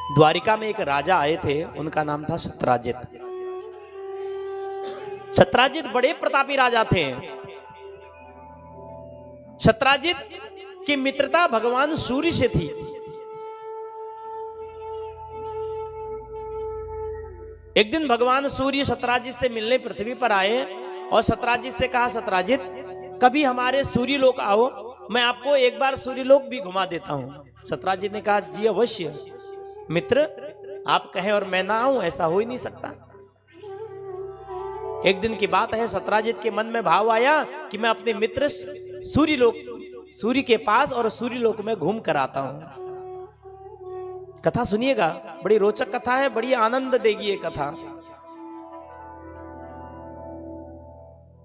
द्वारिका में एक राजा आए थे, उनका नाम था सत्राजित। सत्राजित बड़े प्रतापी राजा थे। सत्राजित की मित्रता भगवान सूर्य से थी। एक दिन भगवान सूर्य सत्राजित से मिलने पृथ्वी पर आए और सत्राजित से कहा, सत्राजित कभी हमारे सूर्य लोक आओ, मैं आपको एक बार सूर्य लोक भी घुमा देता हूं। सत्राजित ने कहा, जी अवश्य मित्र, आप कहें और मैं ना आऊं, ऐसा हो ही नहीं सकता। एक दिन की बात है, सत्राजित के मन में भाव आया कि मैं अपने मित्र सूर्य के पास और सूर्य लोक में घूम कर आता हूं। कथा सुनिएगा, बड़ी रोचक कथा है, बड़ी आनंद देगी ये कथा।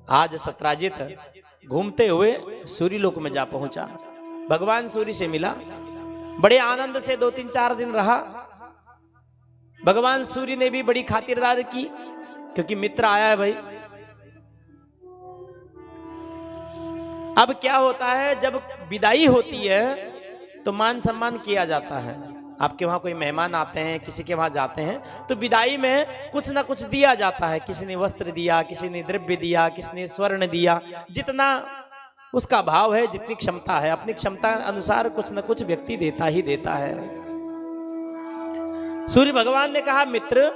आज सत्राजित घूमते हुए सूर्य लोक में जा पहुंचा, भगवान सूर्य से मिला, बड़े आनंद से 2-3-4 दिन रहा। भगवान सूर्य ने भी बड़ी खातिरदारी की, क्योंकि मित्र आया है भाई। अब क्या होता है, जब विदाई होती है तो मान सम्मान किया जाता है। आपके वहां कोई मेहमान आते हैं, किसी के वहां जाते हैं, तो विदाई में कुछ ना कुछ दिया जाता है। किसी ने वस्त्र दिया, किसी ने द्रव्य दिया, किसी ने स्वर्ण दिया, जितना उसका भाव है, जितनी क्षमता है, अपनी क्षमता अनुसार कुछ न कुछ व्यक्ति देता ही देता है। सूर्य भगवान ने कहा, मित्र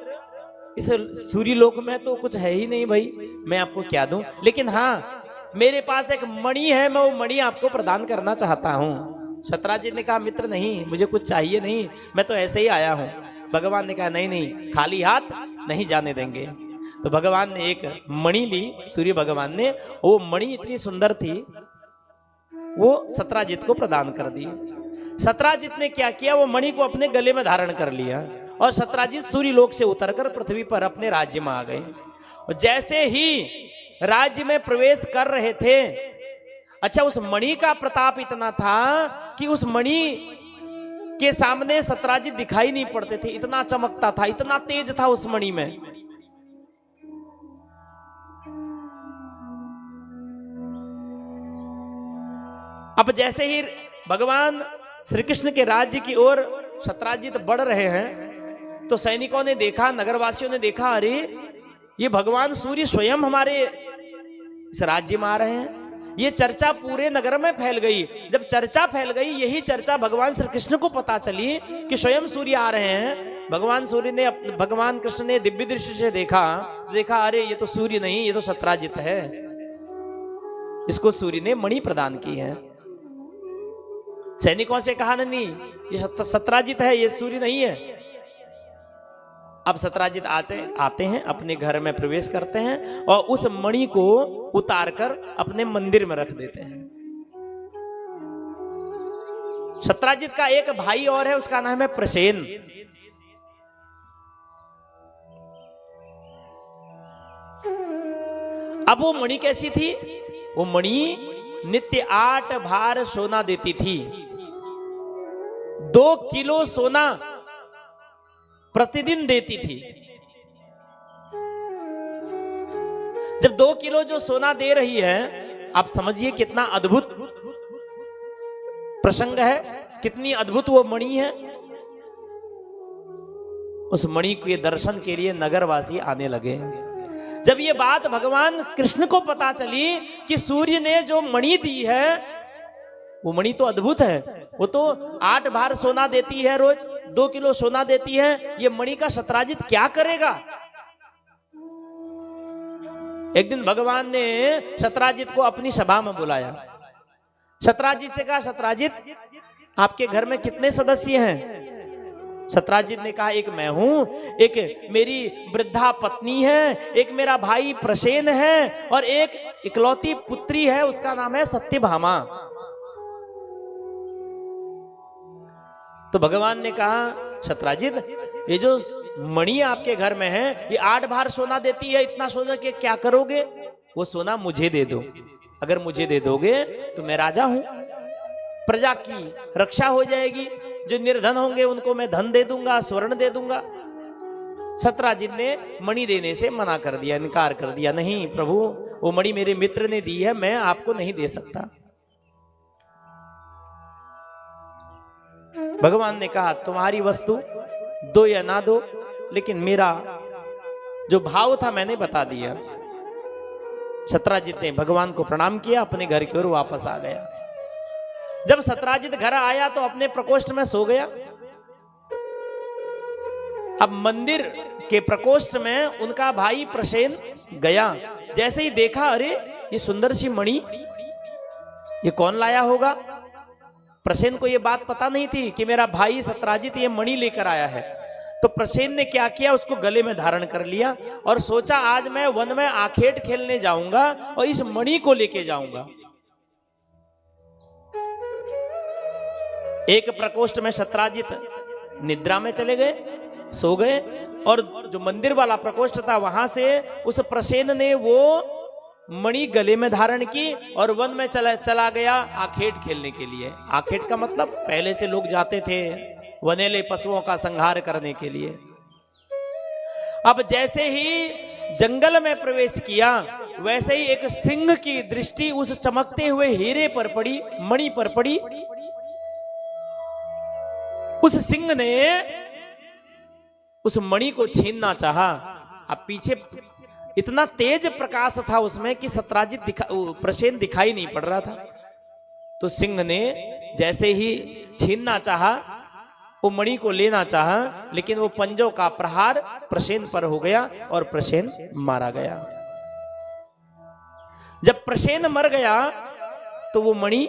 इस सूर्य लोक में तो कुछ है ही नहीं भाई, मैं आपको क्या दूं, लेकिन हाँ मेरे पास एक मणि है, मैं वो मणि आपको प्रदान करना चाहता हूं। सत्राजित ने कहा, मित्र नहीं, मुझे कुछ चाहिए नहीं, मैं तो ऐसे ही आया हूं। भगवान ने कहा, नहीं नहीं, खाली हाथ नहीं जाने देंगे। तो भगवान ने एक मणि ली, सूर्य भगवान ने, वो मणि इतनी सुंदर थी, वो सत्राजित को प्रदान कर दी। सत्राजित ने क्या किया, वो मणि को अपने गले में धारण कर लिया और सत्राजित सूर्य लोक से उतरकर पृथ्वी पर अपने राज्य में आ गए। और जैसे ही राज्य में प्रवेश कर रहे थे, अच्छा उस मणि का प्रताप इतना था कि उस मणि के सामने सत्राजित दिखाई नहीं पड़ते थे, इतना चमकता था, इतना तेज था उस मणि में। अब जैसे ही भगवान श्री कृष्ण के राज्य की ओर सत्राजित बढ़ रहे हैं, तो सैनिकों ने देखा, नगरवासियों ने देखा, अरे ये भगवान सूर्य स्वयं हमारे इस राज्य में आ रहे हैं। ये चर्चा पूरे नगर में फैल गई। जब चर्चा फैल गई, यही चर्चा भगवान श्री कृष्ण को पता चली कि स्वयं सूर्य आ रहे हैं। भगवान कृष्ण ने दिव्य दृष्टि से देखा, अरे ये तो सूर्य नहीं, ये तो सत्राजित है, इसको सूर्य ने मणि प्रदान की है। सैनिकों से कहा, नहीं ये सत्राजित है, ये सूर्य नहीं है। अब सत्राजित आते हैं, अपने घर में प्रवेश करते हैं और उस मणि को उतारकर अपने मंदिर में रख देते हैं। सत्राजित का एक भाई और है, उसका नाम है प्रसेन। अब वो मणि कैसी थी, वो मणि नित्य 8 भार सोना देती थी। 2 किलो सोना प्रतिदिन देती थी। जब 2 किलो जो सोना दे रही है, आप समझिए कितना अद्भुत प्रसंग है, कितनी अद्भुत वो मणि है। उस मणि के दर्शन के लिए नगरवासी आने लगे। जब ये बात भगवान कृष्ण को पता चली कि सूर्य ने जो मणि दी है, वो मणि तो अद्भुत है, वो तो 8 भार सोना देती है रोज, 2 किलो सोना देती है, ये मणि का सत्राजित क्या करेगा। एक दिन भगवान ने सत्राजित को अपनी सभा में बुलाया। सत्राजित से कहा, सत्राजित आपके घर में कितने सदस्य हैं। सत्राजित ने कहा, एक मैं हूं, एक मेरी वृद्धा पत्नी है, एक मेरा भाई प्रसेन है और एक इकलौती पुत्री है, उसका नाम है सत्यभामा। तो भगवान ने कहा, सत्राजित ये जो मणि आपके घर में है, ये 8 भार सोना देती है, इतना सोना के क्या करोगे। वो सोना मुझे दे दो, अगर मुझे दे दोगे तो मैं राजा हूं, प्रजा की रक्षा हो जाएगी, जो निर्धन होंगे उनको मैं धन दे दूंगा, स्वर्ण दे दूंगा। सत्राजित ने मणि देने से मना कर दिया, इनकार कर दिया, नहीं प्रभु, वो मणि मेरे मित्र ने दी है, मैं आपको नहीं दे सकता। भगवान ने कहा, तुम्हारी वस्तु दो या ना दो, लेकिन मेरा जो भाव था मैंने बता दिया। सत्राजित ने भगवान को प्रणाम किया, अपने घर की ओर वापस आ गया। जब सत्राजित घर आया तो अपने प्रकोष्ठ में सो गया। अब मंदिर के प्रकोष्ठ में उनका भाई प्रसेन गया। जैसे ही देखा, अरे ये सुंदर सी मणि, ये कौन लाया होगा? प्रसेन को ये बात पता नहीं थी कि मेरा भाई सत्राजित ये मणि लेकर आया है। तो प्रसेन ने क्या किया, उसको गले में धारण कर लिया और सोचा आज मैं वन में आखेट खेलने जाऊंगा और इस मणि को लेके जाऊंगा। एक प्रकोष्ठ में सत्राजित निद्रा में चले गए, सो गए, और जो मंदिर वाला प्रकोष्ठ था वहां से उस प्रसेन ने वो मणि गले में धारण की और वन में चला गया आखेट खेलने के लिए। आखेट का मतलब पहले से लोग जाते थे वनेले पशुओं का संहार करने के लिए। अब जैसे ही जंगल में प्रवेश किया, वैसे ही एक सिंह की दृष्टि उस चमकते हुए हीरे पर पड़ी, मणि पर पड़ी। उस सिंह ने उस मणि को छीनना चाहा। अब पीछे इतना तेज प्रकाश था उसमें कि सत्राजित प्रसेन दिखाई नहीं पड़ रहा था। तो सिंह ने जैसे ही छीनना चाहा, वो मणि को लेना चाहा, लेकिन वो पंजों का प्रहार प्रसेन पर हो गया और प्रसेन मारा गया। जब प्रसेन मर गया तो वो मणि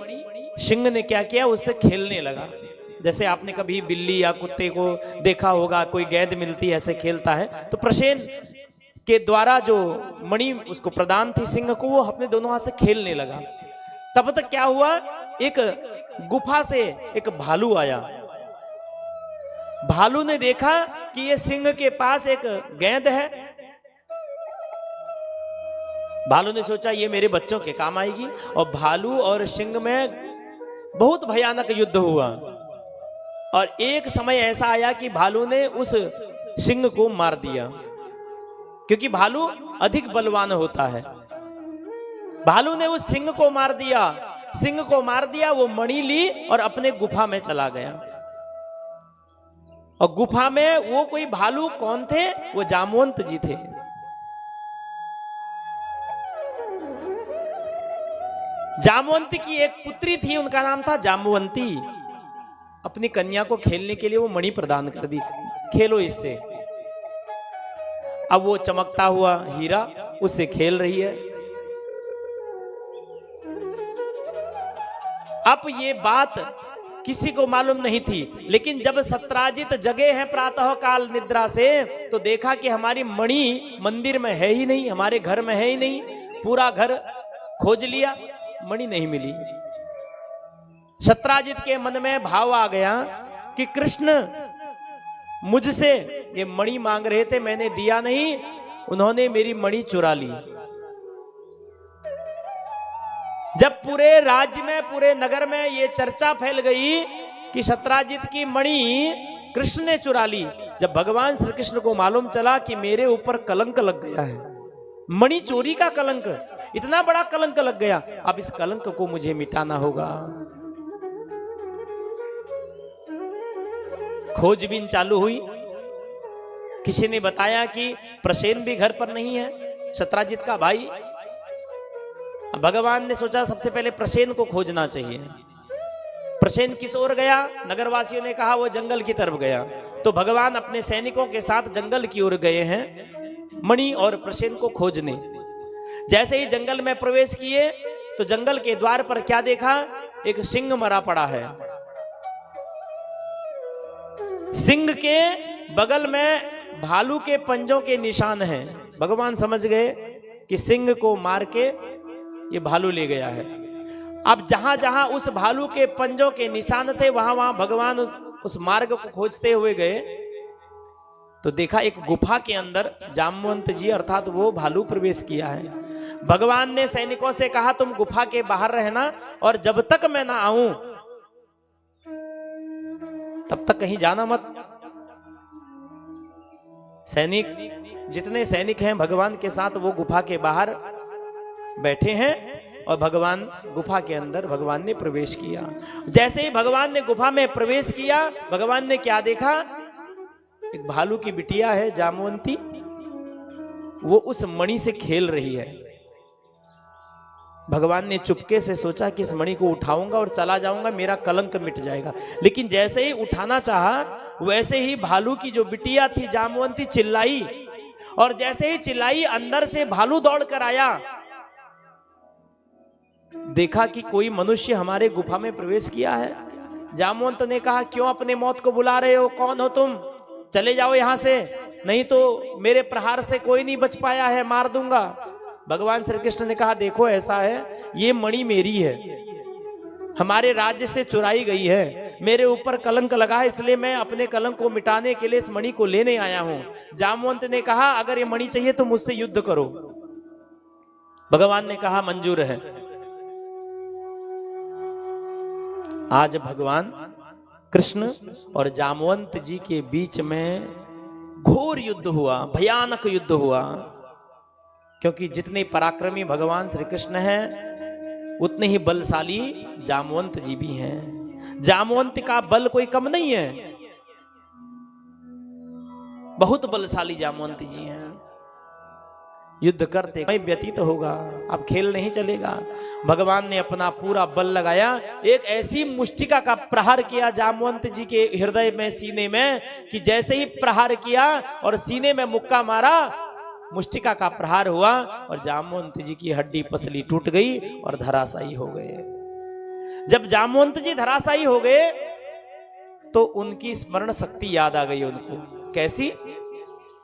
सिंह ने क्या किया, उससे खेलने लगा। जैसे आपने कभी बिल्ली या कुत्ते को देखा होगा, कोई गेंद मिलती है ऐसे खेलता है, तो प्रसेन के द्वारा जो मणि उसको प्रदान थी सिंह को, वो अपने दोनों हाथ से खेलने लगा। तब तक क्या हुआ, एक गुफा से एक भालू आया। भालू ने देखा कि ये सिंह के पास एक गेंद है। भालू ने सोचा ये मेरे बच्चों के काम आएगी, और भालू और सिंह में बहुत भयानक युद्ध हुआ। और एक समय ऐसा आया कि भालू ने उस सिंह को मार दिया, क्योंकि भालू अधिक बलवान होता है। भालू ने उस सिंह को मार दिया। सिंह को मार दिया, वो मणि ली और अपने गुफा में चला गया। और गुफा में वो कोई भालू कौन थे, वो जामवंत जी थे। जामवंत की एक पुत्री थी, उनका नाम था जामवंती। अपनी कन्या को खेलने के लिए वो मणि प्रदान कर दी, खेलो इससे। अब वो चमकता हुआ हीरा उससे खेल रही है। अब ये बात किसी को मालूम नहीं थी, लेकिन जब सत्राजित जगे हैं प्रातः काल निद्रा से, तो देखा कि हमारी मणि मंदिर में है ही नहीं, हमारे घर में है ही नहीं। पूरा घर खोज लिया, मणि नहीं मिली। सत्राजित के मन में भाव आ गया कि कृष्ण मुझसे ये मणि मांग रहे थे, मैंने दिया नहीं, उन्होंने मेरी मणि चुरा ली। जब पूरे राज्य में, पूरे नगर में ये चर्चा फैल गई कि सत्राजित की मणि कृष्ण ने चुरा ली, जब भगवान श्री कृष्ण को मालूम चला कि मेरे ऊपर कलंक लग गया है, मणि चोरी का कलंक, इतना बड़ा कलंक लग गया, अब इस कलंक को मुझे मिटाना होगा। खोजबीन चालू हुई। किसी ने बताया कि प्रसेन भी घर पर नहीं है, सत्राजित का भाई। भगवान ने सोचा सबसे पहले प्रसेन को खोजना चाहिए। प्रसेन किस ओर गया? नगरवासियों ने कहा वो जंगल की तरफ गया। तो भगवान अपने सैनिकों के साथ जंगल की ओर गए हैं मणि और प्रसेन को खोजने। जैसे ही जंगल में प्रवेश किए तो जंगल के द्वार पर क्या देखा? एक सिंह मरा पड़ा है। सिंह के बगल में भालू के पंजों के निशान हैं। भगवान समझ गए कि सिंह को मार के ये भालू ले गया है। अब जहां जहां उस भालू के पंजों के निशान थे, वहां वहां भगवान उस मार्ग को खोजते हुए गए। तो देखा एक गुफा के अंदर जामवंत जी अर्थात वो भालू प्रवेश किया है। भगवान ने सैनिकों से कहा तुम गुफा के बाहर रहना, और जब तक मैं ना आऊं तब तक कहीं जाना मत। सैनिक, जितने सैनिक हैं भगवान के साथ, वो गुफा के बाहर बैठे हैं और भगवान गुफा के अंदर भगवान ने प्रवेश किया। जैसे ही भगवान ने गुफा में प्रवेश किया, भगवान ने क्या देखा एक भालू की बिटिया है जामवंती, वो उस मणि से खेल रही है। भगवान ने चुपके से सोचा कि इस मणि को उठाऊंगा और चला जाऊंगा, मेरा कलंक मिट जाएगा। लेकिन जैसे ही उठाना चाहा, वैसे ही भालू की जो बिटिया थी जामवंती चिल्लाई, और जैसे ही चिल्लाई अंदर से भालू दौड़ कर आया। देखा कि कोई मनुष्य हमारे गुफा में प्रवेश किया है। जामवंत ने कहा, क्यों अपने मौत को बुला रहे हो? कौन हो तुम? चले जाओ यहां से, नहीं तो मेरे प्रहार से कोई नहीं बच पाया है, मार दूंगा। भगवान श्री कृष्ण ने कहा, देखो ऐसा है, ये मणि मेरी है, हमारे राज्य से चुराई गई है, मेरे ऊपर कलंक लगा है, इसलिए मैं अपने कलंक को मिटाने के लिए इस मणि को लेने आया हूं। जामवंत ने कहा, अगर ये मणि चाहिए तो मुझसे युद्ध करो। भगवान ने कहा, मंजूर है। आज भगवान कृष्ण और जामवंत जी के बीच में घोर युद्ध हुआ, भयानक युद्ध हुआ। क्योंकि जितने पराक्रमी भगवान श्री कृष्ण हैं, उतने ही बलशाली जामवंत जी भी हैं। जामवंत का बल कोई कम नहीं है, बहुत बलशाली जामवंत जी हैं। युद्ध करते समय व्यतीत होगा, अब खेल नहीं चलेगा। भगवान ने अपना पूरा बल लगाया, एक ऐसी मुष्टिका का प्रहार किया जामवंत जी के हृदय में, सीने में, कि जैसे ही प्रहार किया और सीने में मुक्का मारा, मुष्टिका का प्रहार हुआ और जामवंत जी की हड्डी पसली टूट गई और धराशायी हो गए। जब जामवंत जी धराशायी हो गए तो उनकी स्मरण शक्ति याद आ गई उनको। कैसी?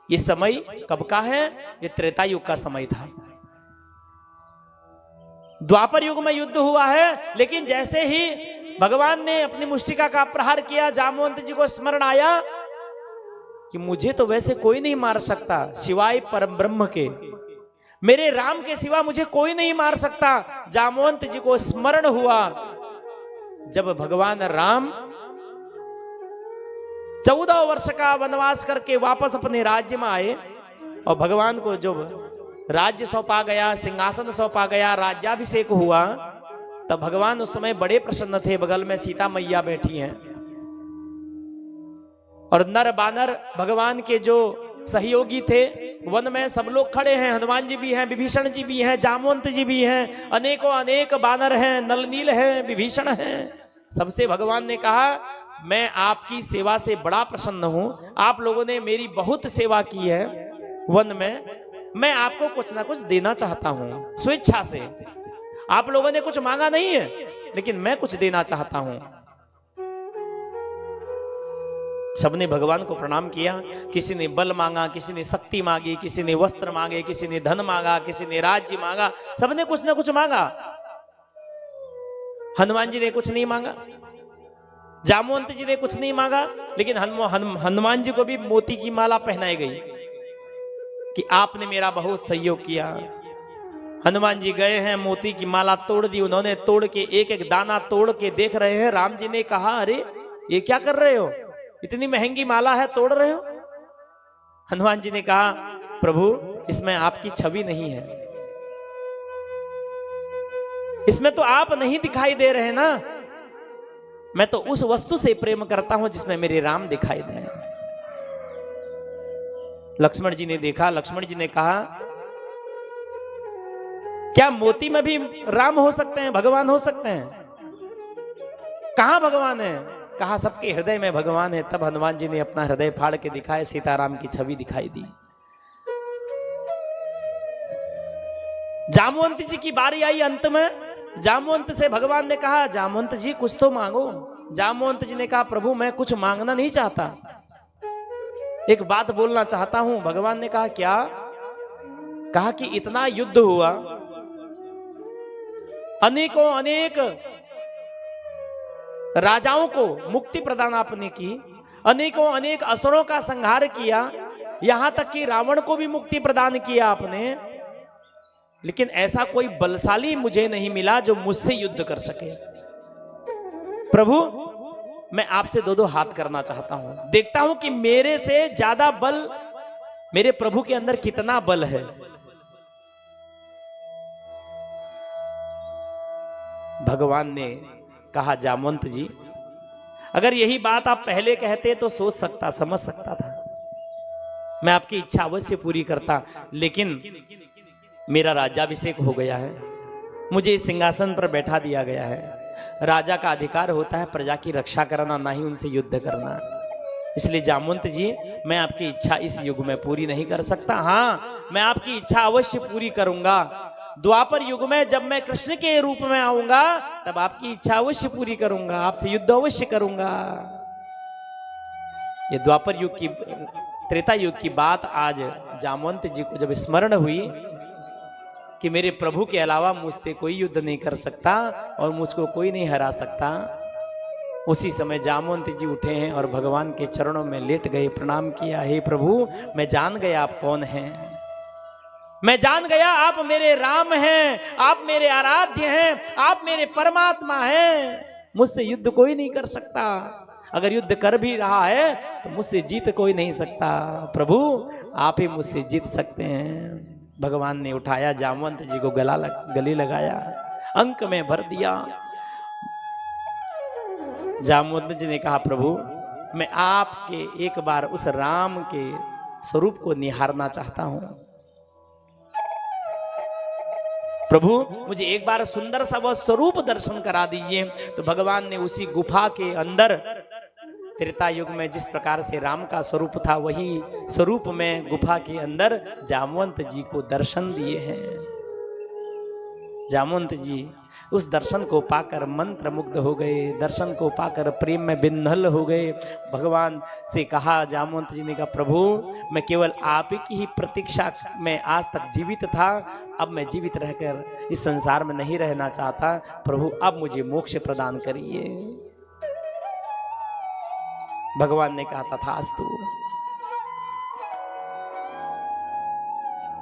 ये समय कब का है? ये त्रेता युग का समय था। द्वापर युग में युद्ध हुआ है, लेकिन जैसे ही भगवान ने अपनी मुष्टिका का प्रहार किया, जामवंत जी को स्मरण आया कि मुझे तो वैसे कोई नहीं मार सकता सिवाय परम ब्रह्म के, मेरे राम के सिवा मुझे कोई नहीं मार सकता। जामवंत जी को स्मरण हुआ जब भगवान राम 14 वर्ष का वनवास करके वापस अपने राज्य में आए और भगवान को जब राज्य सौंपा गया, सिंहासन सौंपा गया, राज्याभिषेक हुआ, तब भगवान उस समय बड़े प्रसन्न थे। बगल में सीता मैया बैठी हैं और नर बानर भगवान के जो सहयोगी थे वन में सब लोग खड़े हैं। हनुमान जी भी हैं, विभीषण जी भी हैं, जामवंत जी भी हैं, अनेकों अनेक बानर हैं, नल नील हैं, विभीषण हैं। सबसे भगवान ने कहा, मैं आपकी सेवा से बड़ा प्रसन्न हूं, आप लोगों ने मेरी बहुत सेवा की है वन में, मैं आपको कुछ ना कुछ देना चाहता हूं स्वेच्छा से। आप लोगों ने कुछ मांगा नहीं है, लेकिन मैं कुछ देना चाहता हूं। सबने भगवान को प्रणाम किया। किसी ने बल मांगा, किसी ने शक्ति मांगी, किसी ने वस्त्र मांगे, किसी ने धन मांगा, किसी ने राज्य मांगा, सबने कुछ ना कुछ मांगा। हनुमान जी ने कुछ नहीं मांगा, जामवंत जी ने कुछ नहीं मांगा, लेकिन हनुमान जी को भी मोती की माला पहनाई गई कि आपने मेरा बहुत सहयोग किया। हनुमान जी गए हैं, मोती की माला तोड़ दी उन्होंने, तोड़ के एक एक दाना तोड़ के देख रहे हैं। राम जी ने कहा, अरे ये क्या कर रहे हो, इतनी महंगी माला है, तोड़ रहे हो? हनुमान जी ने कहा, प्रभु इसमें आपकी छवि नहीं है, इसमें तो आप नहीं दिखाई दे रहे ना, मैं तो उस वस्तु से प्रेम करता हूं जिसमें मेरे राम दिखाई दे। लक्ष्मण जी ने देखा, लक्ष्मण जी ने कहा, क्या मोती में भी राम हो सकते हैं, भगवान हो सकते हैं? कहां भगवान है? कहा, सबके हृदय में भगवान है। तब हनुमान जी ने अपना हृदय फाड़ के दिखाया, सीताराम की छवि दिखाई दी। जामवंत जी की बारी आई अंत में। जामवंत से भगवान ने कहा, जामवंत जी कुछ तो मांगो। जामवंत जी ने कहा, प्रभु मैं कुछ मांगना नहीं चाहता, एक बात बोलना चाहता हूं। भगवान ने कहा, क्या? कहा कि इतना युद्ध हुआ, अनेकों अनेक राजाओं को मुक्ति प्रदान आपने की, अनेकों अनेक असुरों का संहार किया, यहां तक कि रावण को भी मुक्ति प्रदान किया आपने, लेकिन ऐसा कोई बलशाली मुझे नहीं मिला जो मुझसे युद्ध कर सके। प्रभु मैं आपसे दो दो हाथ करना चाहता हूं, देखता हूं कि मेरे से ज्यादा बल मेरे प्रभु के अंदर कितना बल है। भगवान ने कहा, जामवंत जी अगर यही बात आप पहले कहते तो सोच सकता, समझ सकता था, मैं आपकी इच्छा अवश्य पूरी करता, लेकिन मेरा राज्याभिषेक हो गया है, मुझे इस सिंहासन पर बैठा दिया गया है। राजा का अधिकार होता है प्रजा की रक्षा करना, ना ही उनसे युद्ध करना। इसलिए जामवंत जी, मैं आपकी इच्छा इस युग में पूरी नहीं कर सकता। हाँ, मैं आपकी इच्छा अवश्य पूरी करूंगा। द्वापर युग में जब मैं कृष्ण के रूप में आऊंगा, तब आपकी इच्छा अवश्य पूरी करूंगा, आपसे युद्ध अवश्य करूंगा। ये द्वापर युग की, त्रेता युग की बात आज जामवंत जी को जब स्मरण हुई कि मेरे प्रभु के अलावा मुझसे कोई युद्ध नहीं कर सकता और मुझको कोई नहीं हरा सकता, उसी समय जामवंत जी उठे हैं और भगवान के चरणों में लेट गए, प्रणाम किया। हे प्रभु, मैं जान गया आप कौन हैं, मैं जान गया आप मेरे राम हैं, आप मेरे आराध्य हैं, आप मेरे परमात्मा हैं। मुझसे युद्ध कोई नहीं कर सकता, अगर युद्ध कर भी रहा है तो मुझसे जीत कोई नहीं सकता। प्रभु, आप ही मुझसे जीत सकते हैं। भगवान ने उठाया, जामवंत जी को गले लगाया, अंक में भर दिया। जामवंत जी ने कहा, प्रभु, मैं आपके एक बार उस राम के स्वरूप को निहारना चाहता हूं। प्रभु, मुझे एक बार सुंदर सा वह स्वरूप दर्शन करा दीजिए। तो भगवान ने उसी गुफा के अंदर, त्रेता युग में जिस प्रकार से राम का स्वरूप था, वही स्वरूप में गुफा के अंदर जामवंत जी को दर्शन दिए हैं। जामवंत जी उस दर्शन को पाकर मंत्र मुग्ध हो गए, दर्शन को पाकर प्रेम में बिन्हल हो गए। भगवान से कहा, जामवंत जी ने कहा, प्रभु, मैं केवल आप की ही प्रतीक्षा में आज तक जीवित था, अब मैं जीवित रहकर इस संसार में नहीं रहना चाहता। प्रभु, अब मुझे मोक्ष प्रदान करिए। भगवान ने कहा, तथास्तु।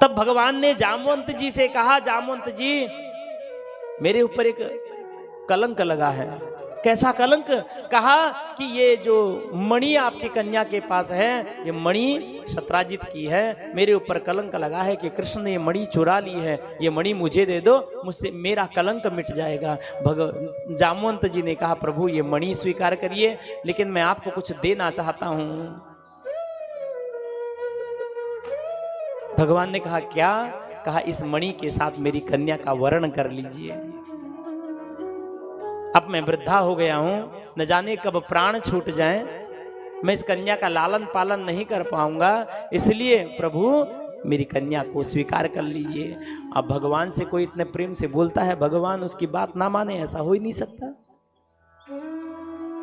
तब भगवान ने जामवंत जी से कहा, जामवंत जी, मेरे ऊपर एक कलंक लगा है। कैसा कलंक? कहा कि ये जो मणि आपकी कन्या के पास है, ये मणि शत्राजित की है। मेरे ऊपर कलंक लगा है कि कृष्ण ने ये मणि चुरा ली है, ये मणि मुझे दे दो, मुझसे मेरा कलंक मिट जाएगा। जामवंत जी ने कहा, प्रभु, ये मणि स्वीकार करिए, लेकिन मैं आपको कुछ देना चाहता हूं। भगवान ने कहा, क्या? कहा, इस मणि के साथ मेरी कन्या का वर्ण कर लीजिए। अब मैं वृद्धा हो गया हूं, न जाने कब प्राण छूट जाएं, मैं इस कन्या का लालन पालन नहीं कर पाऊंगा, इसलिए प्रभु मेरी कन्या को स्वीकार कर लीजिए। अब भगवान से कोई इतने प्रेम से बोलता है, भगवान उसकी बात ना माने, ऐसा हो ही नहीं सकता।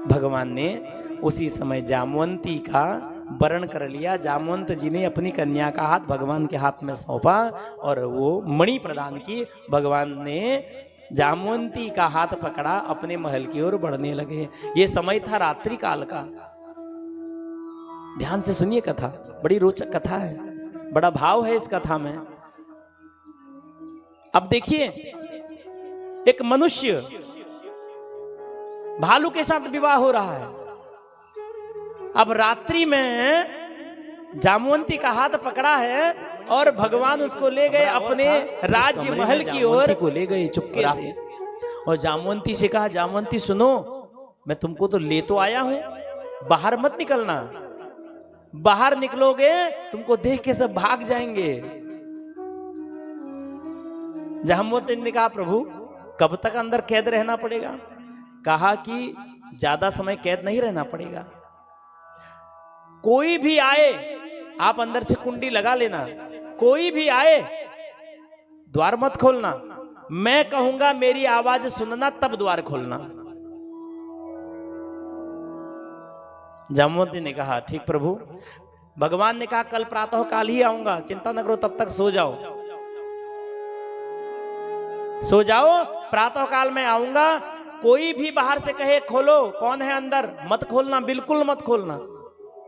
भगवान ने उसी समय जामवंती का वरण कर लिया। जामवंत जी ने अपनी कन्या का हाथ भगवान के हाथ में सौंपा और वो मणि प्रदान की। भगवान ने जामवंती का हाथ पकड़ा, अपने महल की ओर बढ़ने लगे। ये समय था रात्रि काल का। ध्यान से सुनिए कथा, बड़ी रोचक कथा है, बड़ा भाव है इस कथा में। अब देखिए, एक मनुष्य भालू के साथ विवाह हो रहा है। अब रात्रि में जामवंती का हाथ पकड़ा है और भगवान उसको ले गए अपने राज्य महल की ओर, को ले गए चुपके से। और जामवंती से कहा, जामवंती सुनो, मैं तुमको तो ले तो आया हूं, बाहर मत निकलना, बाहर निकलोगे तुमको देख के सब भाग जाएंगे। जामवंती ने कहा, प्रभु, कब तक अंदर कैद रहना पड़ेगा? कहा कि ज्यादा समय कैद नहीं रहना पड़ेगा, कोई भी आए आप अंदर से कुंडी लगा लेना, कोई भी आए द्वार मत खोलना, मैं कहूंगा मेरी आवाज सुनना तब द्वार खोलना। जामवंती ने कहा, ठीक प्रभु। भगवान ने कहा, कल प्रातः काल ही आऊंगा, चिंता न करो, तब तक सो जाओ, सो जाओ, प्रातः काल में आऊंगा। कोई भी बाहर से कहे खोलो, कौन है अंदर, मत खोलना, बिल्कुल मत खोलना,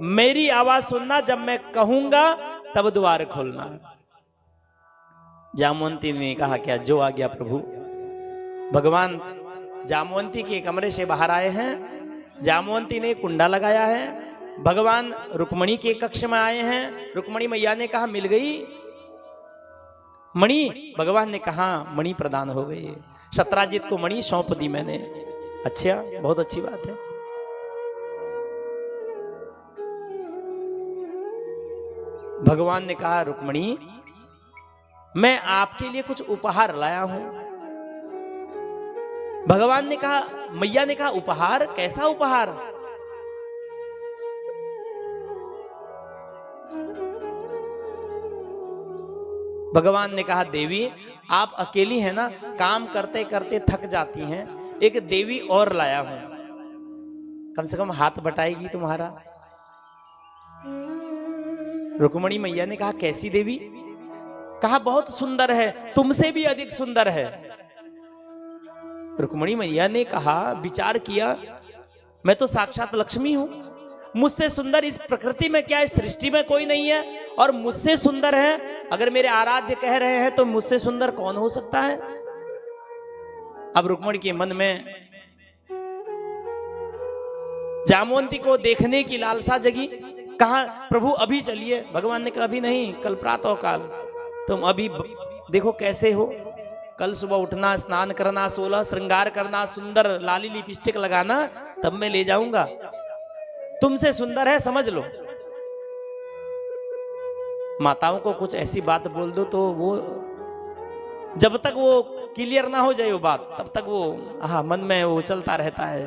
मेरी आवाज सुनना, जब मैं कहूंगा तब द्वार खोलना। जामवंती ने कहा, क्या जो आ गया प्रभु। भगवान जामवंती के कमरे से बाहर आए हैं, जामवंती ने कुंडा लगाया है, भगवान रुक्मणी के कक्ष में आए हैं। रुक्मणी मैया ने कहा, मिल गई मणि? भगवान ने कहा, मणि प्रदान हो गई, शत्राजित को मणि सौंप दी मैंने। अच्छा, बहुत अच्छी बात है। भगवान ने कहा रुक्मणी मैं आपके लिए कुछ उपहार लाया हूं। भगवान ने कहा, मैया ने कहा उपहार? कैसा उपहार? भगवान ने कहा देवी आप अकेली हैं ना, काम करते करते थक जाती हैं, एक देवी और लाया हूं, कम से कम हाथ बटाएगी तुम्हारा। रुक्मणी मैया ने कहा कैसी देवी? कहा बहुत सुंदर है, तुमसे भी अधिक सुंदर है। रुक्मणी मैया ने कहा, विचार किया, मैं तो साक्षात लक्ष्मी हूं, मुझसे सुंदर इस प्रकृति में क्या, इस सृष्टि में कोई नहीं है, और मुझसे सुंदर है, अगर मेरे आराध्य कह रहे हैं तो मुझसे सुंदर कौन हो सकता है। अब रुक्मणी के मन में जामवंती को देखने की लालसा जगी। कहा प्रभु अभी चलिए। भगवान ने कहा अभी नहीं, कल प्रातः काल, तुम अभी देखो कैसे हो, कल सुबह उठना, स्नान करना, 16 श्रृंगार करना, सुंदर लाली लिपस्टिक लगाना, तब मैं ले जाऊंगा। तुमसे सुंदर है समझ लो। माताओं को कुछ ऐसी बात बोल दो तो वो जब तक वो क्लियर ना हो जाए वो बात, तब तक वो मन में वो चलता रहता है।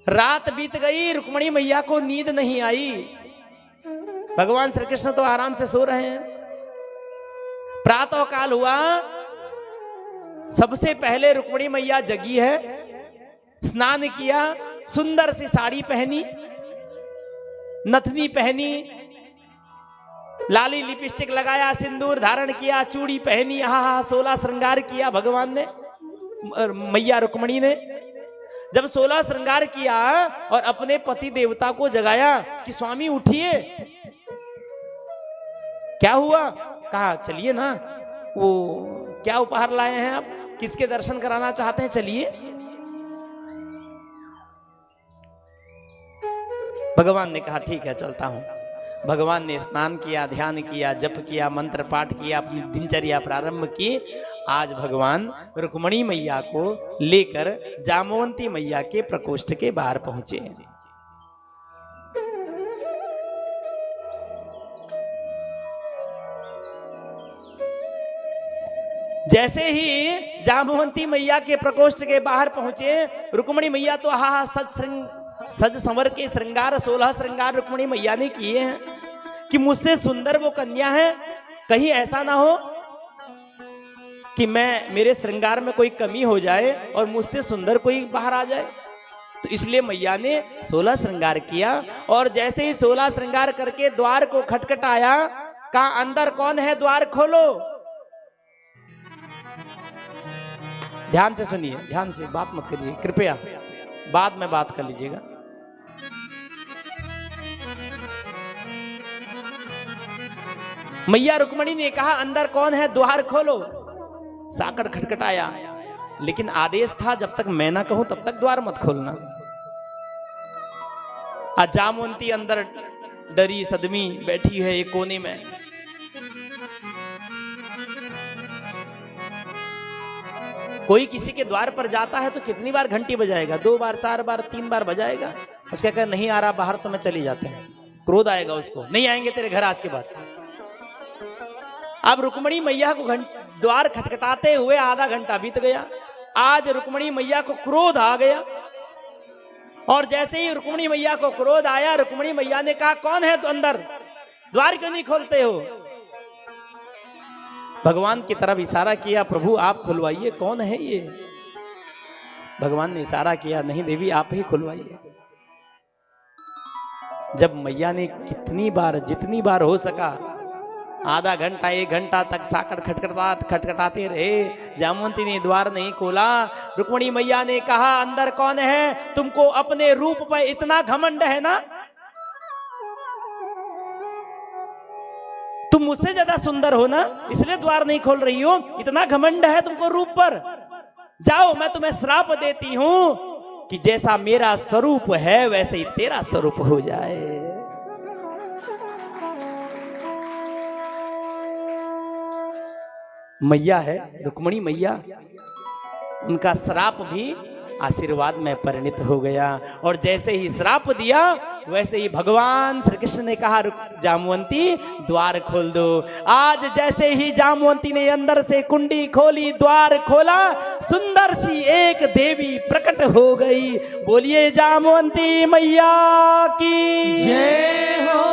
रात बीत गई, रुक्मणी मैया को नींद नहीं आई। भगवान श्री कृष्ण तो आराम से सो रहे हैं। प्रातः काल हुआ, सबसे पहले रुक्मणी मैया जगी है, स्नान किया, सुंदर सी साड़ी पहनी, नथनी पहनी, लाली लिपस्टिक लगाया, सिंदूर धारण किया, चूड़ी पहनी, 16 श्रृंगार किया भगवान ने, मैया रुक्मणी ने। जब 16 श्रृंगार किया और अपने पति देवता को जगाया कि स्वामी उठिए, क्या हुआ? कहा चलिए ना, वो क्या उपहार लाए हैं आप, किसके दर्शन कराना चाहते हैं, चलिए। भगवान ने कहा ठीक है चलता हूं। भगवान ने स्नान किया, ध्यान किया, जप किया, मंत्र पाठ किया, अपनी दिनचर्या प्रारंभ की। आज भगवान रुक्मणी मैया को लेकर जामवंती मैया के प्रकोष्ठ के बाहर पहुंचे। जैसे ही जामवंती मैया के प्रकोष्ठ के बाहर पहुंचे, रुक्मणी मैया तो सज संवर के श्रृंगार, 16 श्रृंगार रुक्मणी मैया ने किए हैं कि मुझसे सुंदर वो कन्या है, कहीं ऐसा ना हो कि मेरे श्रृंगार में कोई कमी हो जाए और मुझसे सुंदर कोई बाहर आ जाए। तो इसलिए मैया ने 16 श्रृंगार किया, और जैसे ही 16 श्रृंगार करके द्वार को खटखटाया, कहा अंदर कौन है, द्वार खोलो। ध्यान से सुनिए, ध्यान से, बात मत करिए कृपया, बाद में बात कर लीजिएगा। मैया रुक्मणी ने कहा अंदर कौन है, द्वार खोलो। साकड़ खटखटाया, लेकिन आदेश था जब तक मैं ना कहूं तब तक द्वार मत खोलना। जामवंती अंदर डरी सदमी बैठी है एक कोने में। कोई किसी के द्वार पर जाता है तो कितनी बार घंटी बजाएगा, 2 बार, 4 बार, 3 बार बजाएगा। उसके कहा नहीं आ रहा बाहर तो मैं चली जाते हैं, क्रोध आएगा उसको, नहीं आएंगे तेरे घर आज के बाद। अब रुक्मणी मैया को द्वार खटखटाते हुए आधा घंटा बीत गया। आज रुक्मणी मैया को क्रोध आ गया, और जैसे ही रुक्मणी मैया को क्रोध आया, रुक्मणी मैया ने कहा कौन है तो अंदर, द्वार क्यों नहीं खोलते हो। भगवान की तरफ इशारा किया, प्रभु आप खुलवाइए, कौन है ये। भगवान ने इशारा किया, नहीं देवी आप ही खुलवाइए। जब मैया ने कितनी बार, जितनी बार हो सका, आधा घंटा 1 घंटा तक साकड़ खटखटाते रहे, जामवंती ने द्वार नहीं खोला। रुक्मणी मैया ने कहा अंदर कौन है, तुमको अपने रूप पर इतना घमंड है ना, तुम मुझसे ज्यादा सुंदर हो ना, इसलिए द्वार नहीं खोल रही हो, इतना घमंड है तुमको रूप पर। जाओ मैं तुम्हें श्राप देती हूं कि जैसा मेरा स्वरूप है वैसे ही तेरा स्वरूप हो जाए। मैया है रुक्मणी मैया, उनका श्राप भी आशीर्वाद में परिणत हो गया। और जैसे ही श्राप दिया वैसे ही भगवान श्री कृष्ण ने कहा, रुक जामवंती द्वार खोल दो। आज जैसे ही जामवंती ने अंदर से कुंडी खोली, द्वार खोला, सुंदर सी एक देवी प्रकट हो गई। बोलिए जामवंती मैया की जय हो।